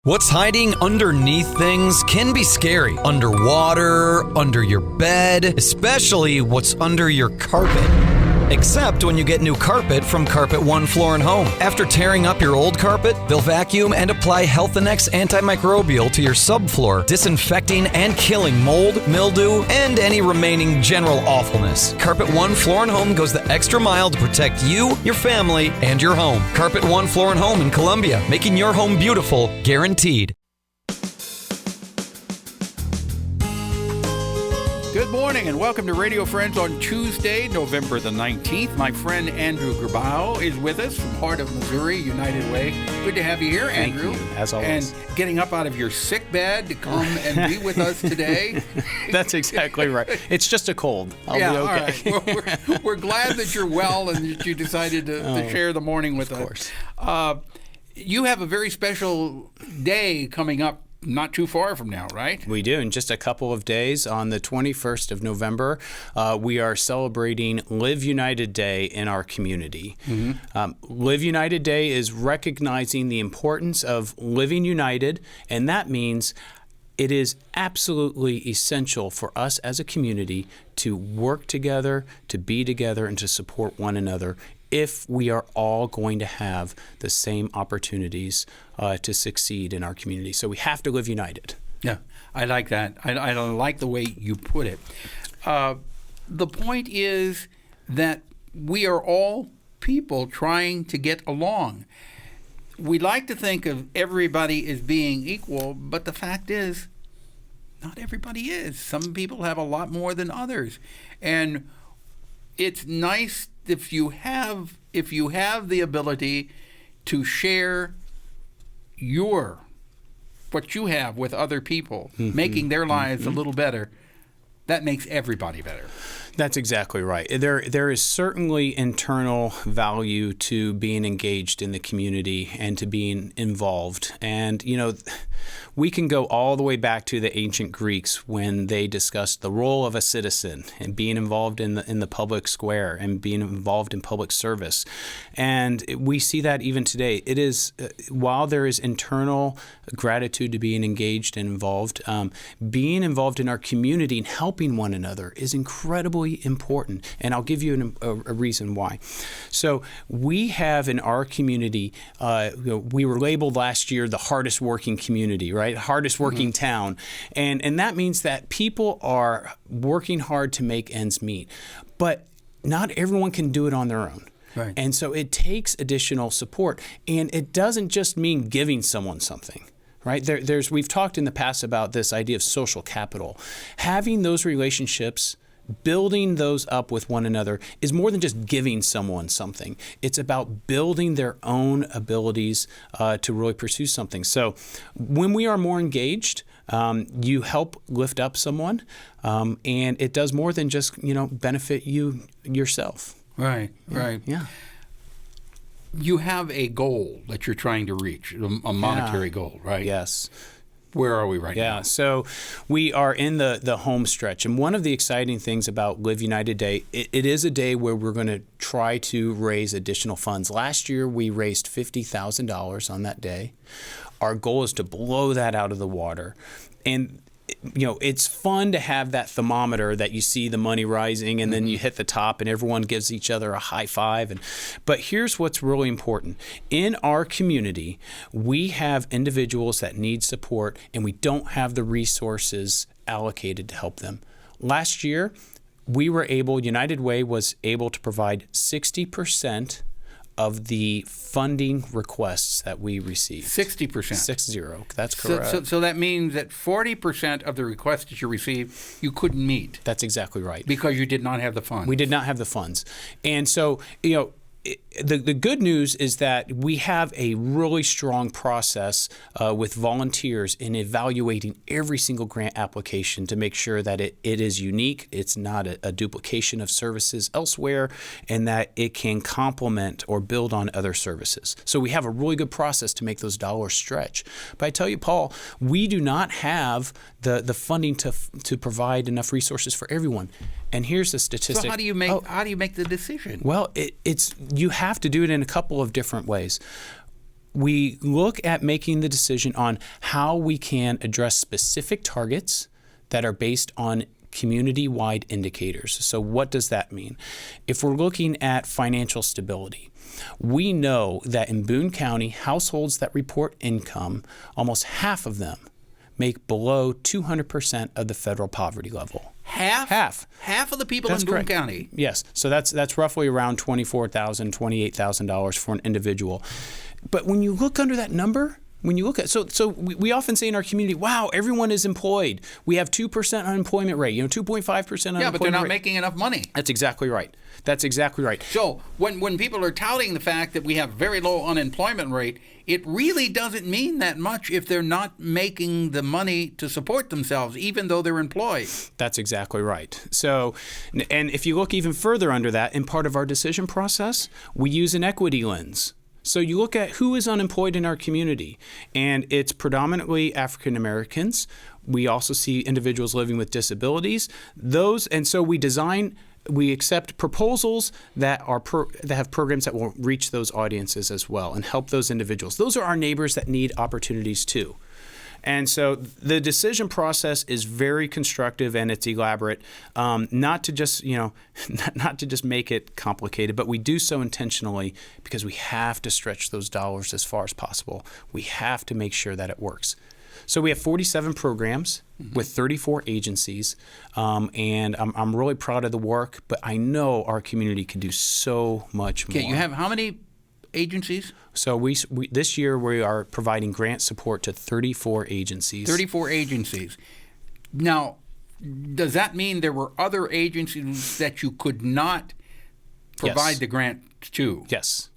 What's hiding underneath things can be scary. Underwater, under your bed, especially what's under your carpet. Except when you get new carpet from Carpet One Floor and Home. After tearing up your old carpet, they'll vacuum and apply Health Annex antimicrobial to your subfloor, disinfecting and killing mold, mildew, and any remaining general awfulness. Carpet One Floor and Home goes the extra mile to protect you, your family, and your home. Carpet One Floor and Home in Columbia, making your home beautiful, guaranteed. Good morning and welcome to Radio Friends on Tuesday, November the 19th. My friend Andrew Grabau is with us from Heart of Missouri, United Way. Good to have you here, Andrew. Thank you, as always. And getting up out of your sick bed to come and be with us today. That's exactly right. It's just a cold. I'll be okay. All right. Well, we're glad that you're well and that you decided to share the morning with us. Of course. You have a very special day coming up not too far from now, right? We do. In just a couple of days, on the 21st of November, we are celebrating Live United Day in our community. Mm-hmm. Live United Day is recognizing the importance of living united, and that means it is absolutely essential for us as a community to work together, to be together, and to support one another if we are all going to have the same opportunities to succeed in our community. So we have to live united. Yeah, I like that. I like the way you put it. The point is that we are all people trying to get along. We like to think of everybody as being equal, but the fact is, not everybody is. Some people have a lot more than others. And it's nice if you have the ability to share what you have with other people, mm-hmm. making their lives a little better. That makes everybody better. That's exactly right. There is certainly internal value to being engaged in the community and to being involved. And, we can go all the way back to the ancient Greeks when they discussed the role of a citizen and being involved in the public square and being involved in public service. And we see that even today. It is, while there is internal gratitude to being engaged and involved, being involved in our community and helping one another is incredibly important. And I'll give you a reason why. So we have in our community, we were labeled last year the hardest working community, right? Hardest working mm-hmm. town. And that means that people are working hard to make ends meet. But not everyone can do it on their own. Right. And so it takes additional support. And it doesn't just mean giving someone something. Right? We've talked in the past about this idea of social capital. Having those relationships, building those up with one another is more than just giving someone something. It's about building their own abilities to really pursue something. So when we are more engaged, you help lift up someone, and it does more than just benefit you yourself. Right. Yeah. You have a goal that you're trying to reach, a monetary goal, right? Yes. Where are we right now? Yeah, so we are in the home stretch. And one of the exciting things about Live United Day, it is a day where we're going to try to raise additional funds. Last year, we raised $50,000 on that day. Our goal is to blow that out of the water. And it's fun to have that thermometer that you see the money rising and then you hit the top and everyone gives each other a high five. But here's what's really important. In our community, we have individuals that need support and we don't have the resources allocated to help them. Last year, United Way was able to provide 60% of the funding requests that we received. 60%? 60, that's correct. So that means that 40% of the requests that you received, you couldn't meet. That's exactly right. Because you did not have the funds. We did not have the funds. And so, the good news is that we have a really strong process with volunteers in evaluating every single grant application to make sure that it is unique, it's not a duplication of services elsewhere, and that it can complement or build on other services. So we have a really good process to make those dollars stretch. But I tell you, Paul, we do not have the funding to provide enough resources for everyone. And here's the statistic. So how do you make the decision? Well, you have to do it in a couple of different ways. we look at making the decision on how we can address specific targets that are based on community-wide indicators. So what does that mean? If we're looking at financial stability, we know that in Boone County, households that report income, almost half of them make below 200% of the federal poverty level. Half of the people in Boone County. Yes. So that's roughly around $24,000, $28,000 for an individual. But when you look under that number, when you look at we often say in our community, wow, everyone is employed. We have 2% unemployment rate, 2.5% unemployment rate. Yeah, but they're not making enough money. That's exactly right. So when people are touting the fact that we have very low unemployment rate, it really doesn't mean that much if they're not making the money to support themselves, even though they're employed. That's exactly right. So, and if you look even further under that, in part of our decision process, we use an equity lens. So you look at who is unemployed in our community, and it's predominantly African Americans. We also see individuals living with disabilities. And so we accept proposals that have programs that will reach those audiences as well and help those individuals. Those are our neighbors that need opportunities too. And so the decision process is very constructive and it's elaborate, not to just make it complicated, but we do so intentionally because we have to stretch those dollars as far as possible. We have to make sure that it works. So we have 47 programs with 34 agencies, and I'm really proud of the work, but I know our community can do so much more. Okay, you have how many agencies? So we this year we are providing grant support to 34 agencies. 34 agencies. Now, does that mean there were other agencies that you could not provide the grant to? Yes.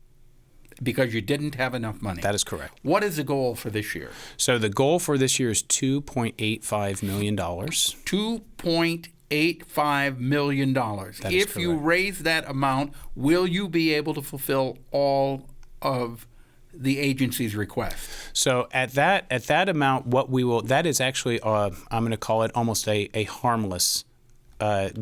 Because you didn't have enough money. That is correct. What is the goal for this year? So the goal for this year is $2.85 million. $2.85 million. If you raise that amount, will you be able to fulfill all of the agency's requests? So at that amount, that is actually I'm going to call it almost a harmless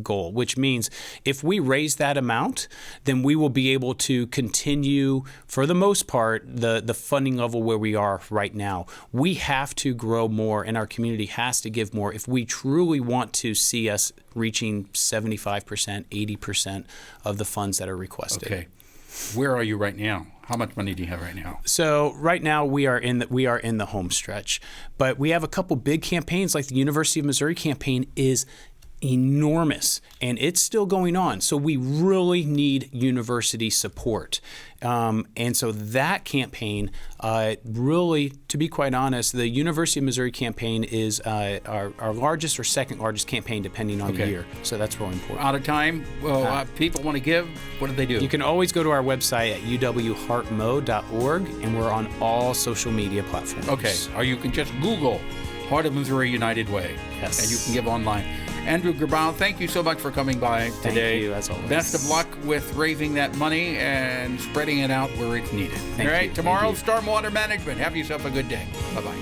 goal, which means if we raise that amount, then we will be able to continue, for the most part, the funding level where we are right now. We have to grow more, and our community has to give more if we truly want to see us reaching 75%, 80% of the funds that are requested. Okay. Where are you right now? How much money do you have right now? So right now we are in the home stretch, but we have a couple big campaigns, like the University of Missouri campaign is enormous, and it's still going on. So we really need university support. And so that campaign, really, to be quite honest, the University of Missouri campaign is our largest or second largest campaign, depending on the year. So that's really important. Out of time, people want to give, what do they do? You can always go to our website at uwheartmo.org, and we're on all social media platforms. Okay, or you can just Google Heart of Missouri United Way. Yes. And you can give online. Andrew Grabau, thank you so much for coming by today. Thank you, as always. Best of luck with raising that money and spreading it out where it's needed. Thank All right, you. tomorrow, Stormwater Management. Have yourself a good day. Bye-bye.